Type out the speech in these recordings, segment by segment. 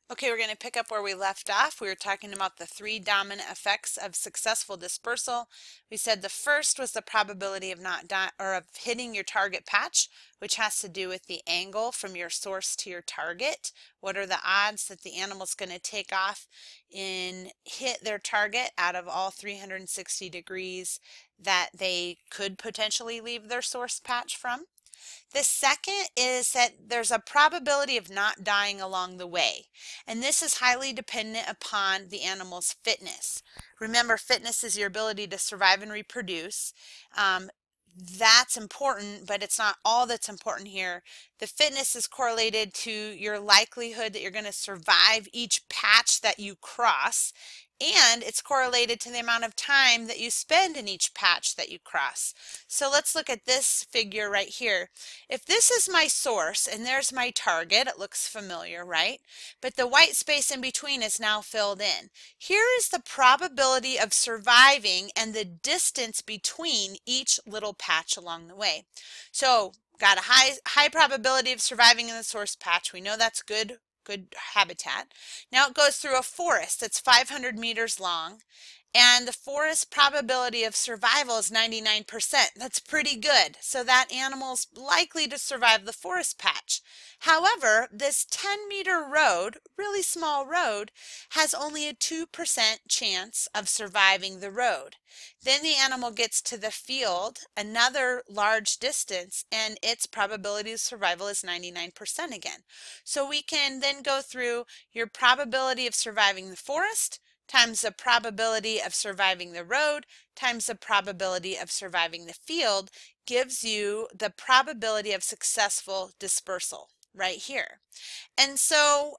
Okay, we're going to pick up where we left off. We were talking about the three dominant effects of successful dispersal. We said the first was the probability of of hitting your target patch, which has to do with the angle from your source to your target. What are the odds that the animal's going to take off and hit their target out of all 360 degrees that they could potentially leave their source patch from? The second is that there's a probability of not dying along the way, and this is highly dependent upon the animal's fitness. Remember, fitness is your ability to survive and reproduce. That's important, but it's not all that's important here. The fitness is correlated to your likelihood that you're going to survive each patch that you cross, and it's correlated to the amount of time that you spend in each patch that you cross. So let's look at this figure right here. If this is my source and there's my target, it looks familiar, right? But the white space in between is now filled in. Here is the probability of surviving and the distance between each little patch along the way. So got a high probability of surviving in the source patch. We know that's good habitat. Now it goes through a forest that's 500 meters long, and the forest probability of survival is 99%. That's pretty good. So that animal's likely to survive the forest patch. However, this 10-meter road, really small road, has only a 2% chance of surviving the road. Then the animal gets to the field, another large distance, and its probability of survival is 99% again. So we can then go through your probability of surviving the forest times the probability of surviving the road times the probability of surviving the field gives you the probability of successful dispersal right here. And so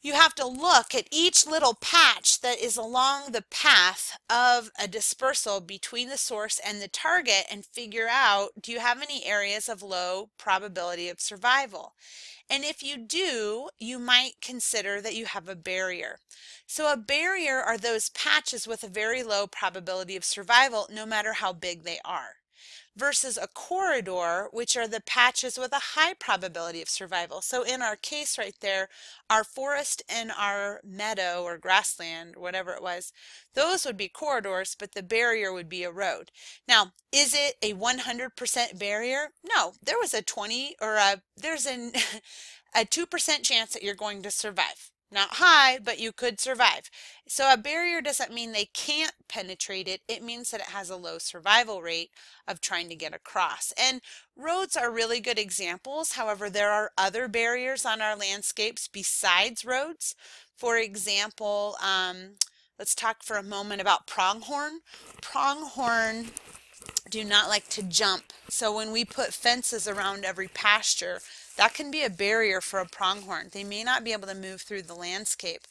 you have to look at each little patch that is along the path of a dispersal between the source and the target and figure out, do you have any areas of low probability of survival? And if you do, you might consider that you have a barrier. So a barrier are those patches with a very low probability of survival, no matter how big they are, versus a corridor, which are the patches with a high probability of survival. So in our case right there, our forest and our meadow or grassland, whatever it was, those would be corridors, but the barrier would be a road. Now, is it a 100% barrier? No, there was a 20 or there's a 2% chance that you're going to survive. Not high, but you could survive. So a barrier doesn't mean they can't penetrate it. It means that it has a low survival rate of trying to get across. And roads are really good examples. However, there are other barriers on our landscapes besides roads. For example, let's talk for a moment about pronghorn. Pronghorn do not like to jump. So when we put fences around every pasture, that can be a barrier for a pronghorn. They may not be able to move through the landscape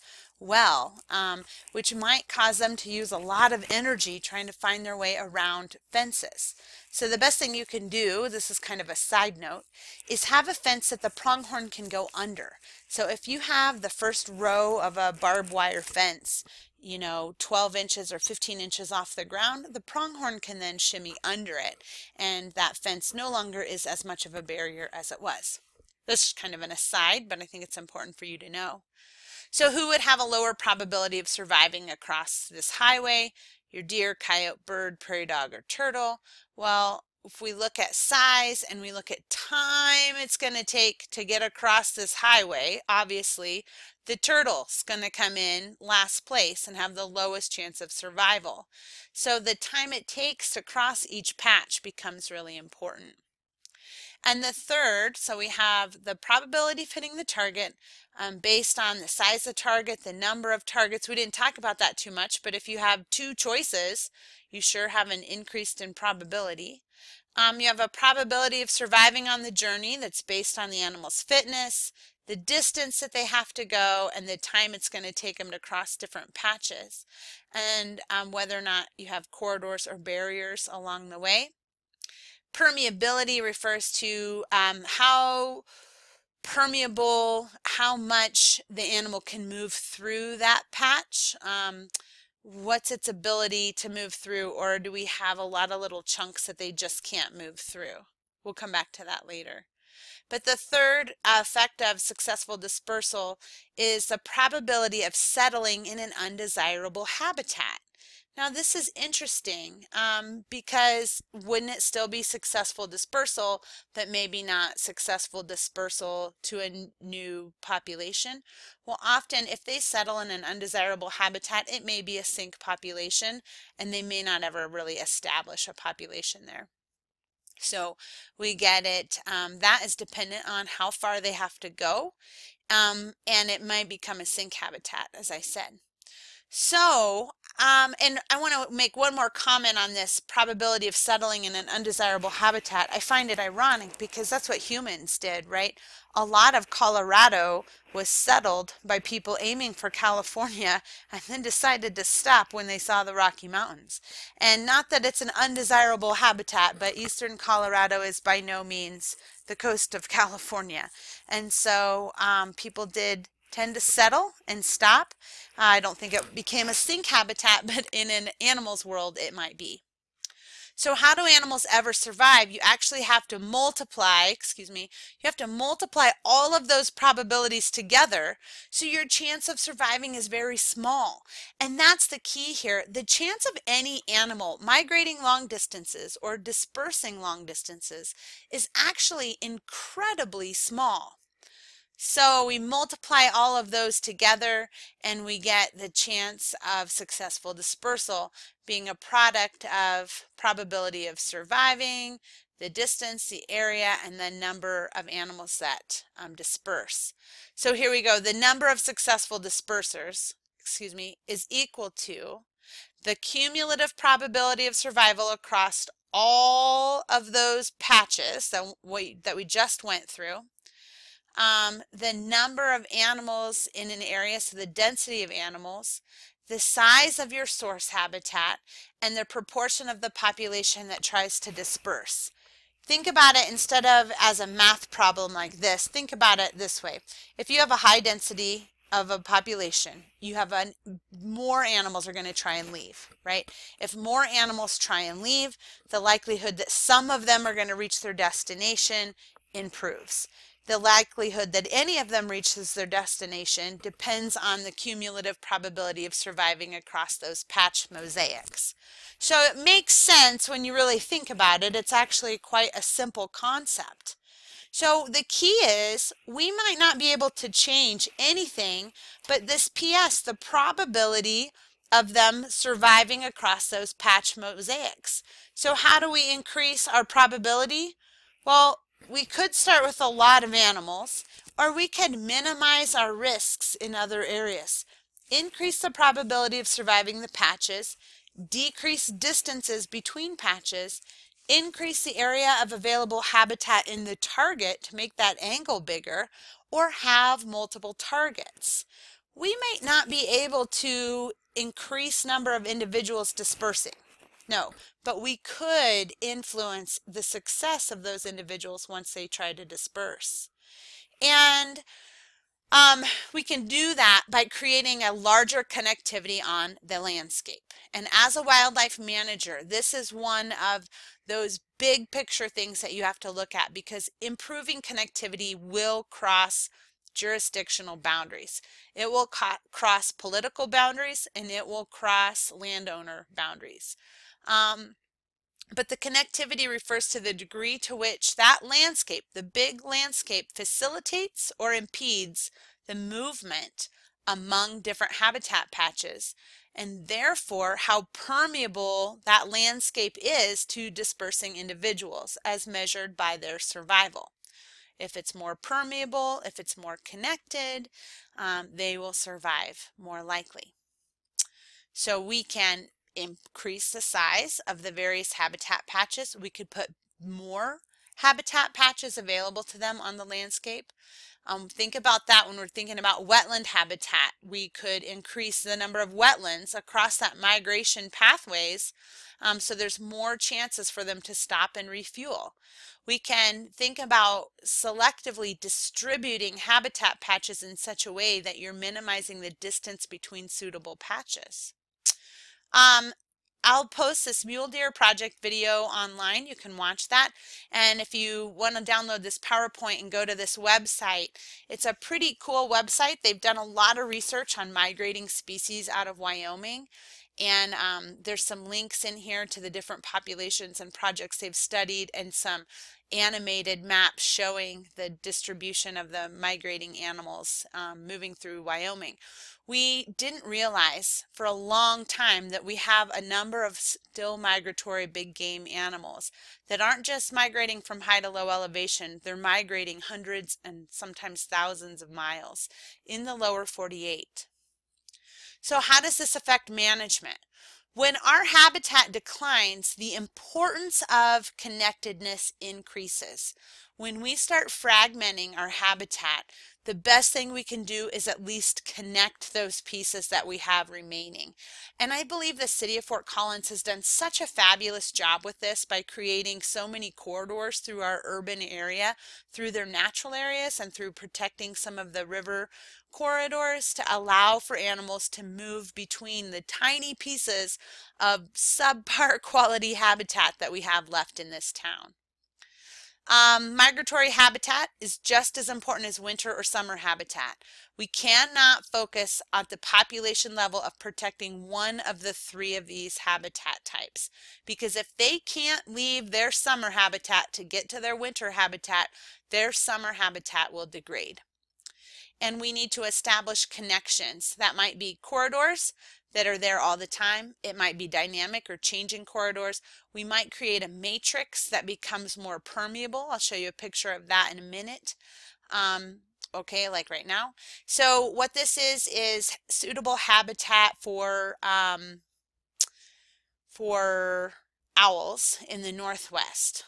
well, which might cause them to use a lot of energy trying to find their way around fences. So the best thing you can do, this is kind of a side note, is have a fence that the pronghorn can go under. So if you have the first row of a barbed wire fence, 12 inches or 15 inches off the ground, the pronghorn can then shimmy under it, and that fence no longer is as much of a barrier as it was. This is kind of an aside, but I think it's important for you to know. So who would have a lower probability of surviving across this highway? Your deer, coyote, bird, prairie dog, or turtle? Well, if we look at size and we look at time it's going to take to get across this highway, obviously the turtle's going to come in last place and have the lowest chance of survival. So the time it takes to cross each patch becomes really important. And the third, so we have the probability of hitting the target based on the size of the target, the number of targets. We didn't talk about that too much, but if you have two choices, you sure have an increase in probability. You have a probability of surviving on the journey that's based on the animal's fitness, the distance that they have to go, and the time it's going to take them to cross different patches, and whether or not you have corridors or barriers along the way. Permeability refers to how permeable, how much the animal can move through that patch. What's its ability to move through, or do we have a lot of little chunks that they just can't move through? We'll come back to that later. But the third effect of successful dispersal is the probability of settling in an undesirable habitat. Now, this is interesting because wouldn't it still be successful dispersal, but maybe not successful dispersal to a new population? Well, often if they settle in an undesirable habitat, it may be a sink population, and they may not ever really establish a population there. So we get it. That is dependent on how far they have to go, and it might become a sink habitat, as I said. So, and I want to make one more comment on this probability of settling in an undesirable habitat. I find it ironic because that's what humans did, right? A lot of Colorado was settled by people aiming for California and then decided to stop when they saw the Rocky Mountains. And not that it's an undesirable habitat, but eastern Colorado is by no means the coast of California. And so people did tend to settle and stop. I don't think it became a sink habitat, but in an animal's world it might be. So how do animals ever survive? You actually have to multiply, you have to multiply all of those probabilities together, so your chance of surviving is very small. And that's the key here. The chance of any animal migrating long distances or dispersing long distances is actually incredibly small. So we multiply all of those together and we get the chance of successful dispersal being a product of probability of surviving, the distance, the area, and the number of animals that disperse. So here we go. The number of successful dispersers, is equal to the cumulative probability of survival across all of those patches that we just went through. The number of animals in an area, so the density of animals, the size of your source habitat, and the proportion of the population that tries to disperse. Think about it instead of as a math problem like this. Think about it this way. If you have a high density of a population, you have more animals are going to try and leave, right? If more animals try and leave, the likelihood that some of them are going to reach their destination improves. The likelihood that any of them reaches their destination depends on the cumulative probability of surviving across those patch mosaics. So it makes sense when you really think about it. It's actually quite a simple concept. So the key is we might not be able to change anything, but this PS, the probability of them surviving across those patch mosaics. So how do we increase our probability? Well, we could start with a lot of animals, or we could minimize our risks in other areas. Increase the probability of surviving the patches, decrease distances between patches, increase the area of available habitat in the target to make that angle bigger, or have multiple targets. We might not be able to increase number of individuals dispersing. No, but we could influence the success of those individuals once they try to disperse. And we can do that by creating a larger connectivity on the landscape. And as a wildlife manager, this is one of those big picture things that you have to look at, because improving connectivity will cross jurisdictional boundaries. It will cross political boundaries, and it will cross landowner boundaries. But the connectivity refers to the degree to which that landscape, the big landscape, facilitates or impedes the movement among different habitat patches, and therefore how permeable that landscape is to dispersing individuals as measured by their survival. If it's more permeable, if it's more connected, they will survive more likely. So we can increase the size of the various habitat patches. We could put more habitat patches available to them on the landscape. Think about that when we're thinking about wetland habitat. We could increase the number of wetlands across that migration pathways, so there's more chances for them to stop and refuel. We can think about selectively distributing habitat patches in such a way that you're minimizing the distance between suitable patches. I'll post this Mule Deer Project video online. You can watch that. And if you want to download this PowerPoint and go to this website, it's a pretty cool website. They've done a lot of research on migrating species out of Wyoming. And there's some links in here to the different populations and projects they've studied, and some animated maps showing the distribution of the migrating animals moving through Wyoming. We didn't realize for a long time that we have a number of still migratory big game animals that aren't just migrating from high to low elevation. They're migrating hundreds and sometimes thousands of miles in the lower 48. So how does this affect management? When our habitat declines, the importance of connectedness increases. When we start fragmenting our habitat, the best thing we can do is at least connect those pieces that we have remaining. And I believe the city of Fort Collins has done such a fabulous job with this by creating so many corridors through our urban area, through their natural areas, and through protecting some of the river corridors to allow for animals to move between the tiny pieces of subpar quality habitat that we have left in this town. Migratory habitat is just as important as winter or summer habitat. We cannot focus at the population level of protecting one of the three of these habitat types, because if they can't leave their summer habitat to get to their winter habitat, their summer habitat will degrade. And we need to establish connections. That might be corridors that are there all the time. It might be dynamic or changing corridors. We might create a matrix that becomes more permeable. I'll show you a picture of that in a minute. Okay, like right now. So what this is suitable habitat for owls in the Northwest.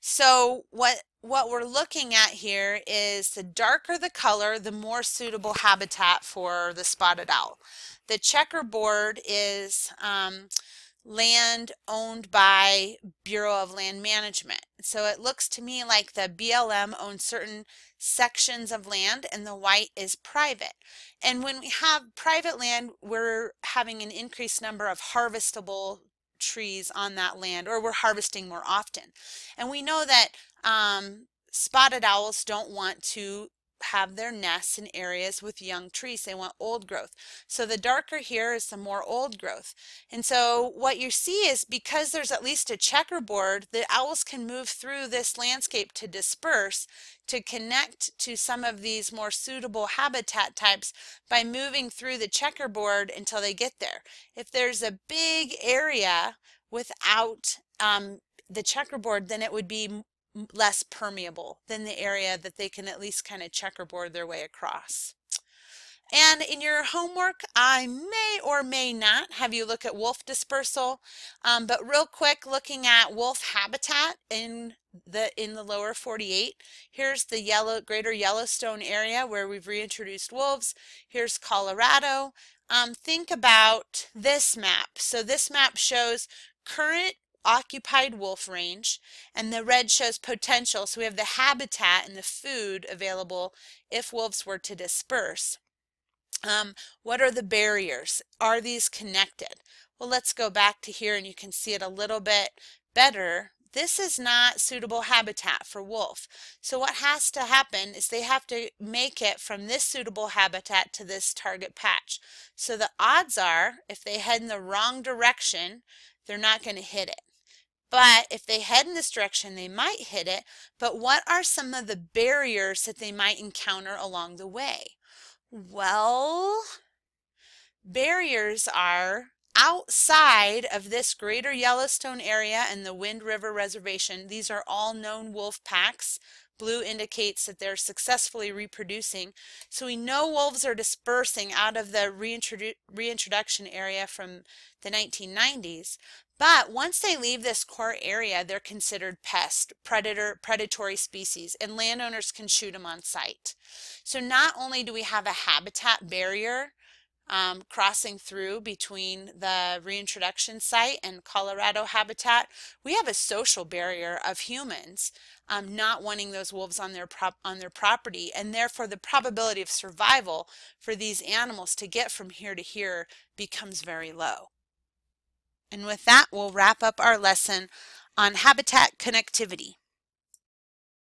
So what we're looking at here is the darker the color, the more suitable habitat for the spotted owl. The checkerboard is land owned by Bureau of Land Management. So it looks to me like the BLM owns certain sections of land and the white is private. And when we have private land, we're having an increased number of harvestable trees on that land, or we're harvesting more often. And we know that spotted owls don't want to have their nests in areas with young trees. They want old growth. So the darker here is the more old growth. And so what you see is, because there's at least a checkerboard, the owls can move through this landscape to disperse, to connect to some of these more suitable habitat types by moving through the checkerboard until they get there. If there's a big area without the checkerboard, then it would be less permeable than the area that they can at least kind of checkerboard their way across. And in your homework, I may or may not have you look at wolf dispersal, but real quick, looking at wolf habitat in the lower 48. Here's the greater Yellowstone area where we've reintroduced wolves. Here's Colorado. Think about this map. So this map shows current occupied wolf range, and the red shows potential. So we have the habitat and the food available if wolves were to disperse. What are the barriers? Are these connected? Well, let's go back to here and you can see it a little bit better. This is not suitable habitat for wolf. So what has to happen is they have to make it from this suitable habitat to this target patch. So the odds are, if they head in the wrong direction, they're not going to hit it. But if they head in this direction, they might hit it. But what are some of the barriers that they might encounter along the way? Well, barriers are outside of this greater Yellowstone area and the Wind River Reservation. These are all known wolf packs. Blue indicates that they're successfully reproducing. So we know wolves are dispersing out of the reintroduction area from the 1990s. But once they leave this core area, they're considered predatory species, and landowners can shoot them on site. So not only do we have a habitat barrier crossing through between the reintroduction site and Colorado habitat, we have a social barrier of humans not wanting those wolves on their property, and therefore the probability of survival for these animals to get from here to here becomes very low. And with that, we'll wrap up our lesson on habitat connectivity.